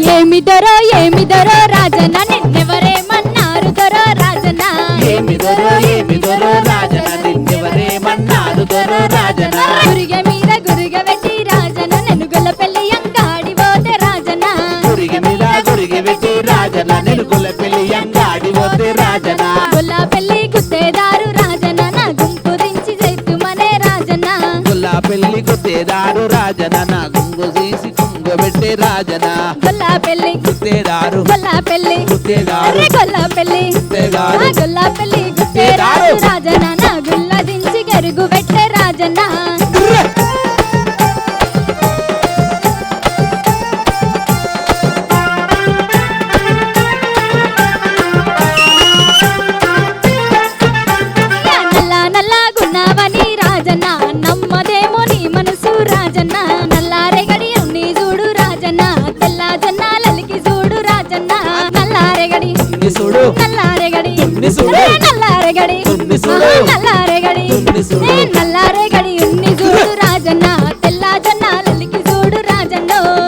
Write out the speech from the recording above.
ఏమి దొరో రాజన్న నిన్నెవరేమన్నారు దొరో రాజన్న ఏమి దొరో రాజన్న నిన్నెవరేమన్నారు దొరో రాజన్న గురిగ మీద గురిగ పెట్టి రాజన్న నేను గొల్లపల్లి అంగాడి పోతే రాజన్న గురిగ మీద గురిగ పెట్టి రాజన్న నేను గొల్లపల్లి అంగాడి పోతే రాజన్న గొల్లపల్లి గుత్తేదారు రాజన్న నా గుంపు దించి చేతుమనే రాజన్న గొల్లపల్లి గుత్తేదారు రాజన్న నా గుంగు తీసి కుంగబెట్టే రాజన్న గొల్లపల్లి గుత్తేదారు గొల్లపల్లి గుత్తేదారు గొల్లపల్లి గుత్తేదారు గొల్లపల్లి గుత్తేదారు రాజన్న నా గుల్ల దించి గరుగు పెట్టే రాజన్న నల్లగున్నావని రాజన్న నమ్మదేమో నీ మనసు రాజన్న నల్లారెగడి అన్ని చూడు రాజన్న తెల్ల జొన్నాలకి చూడు రాజన్న నల్లారెగడి చూడు నల్లారెగడి చూడు నల్లారెగడి చూడు నల్లారెగడి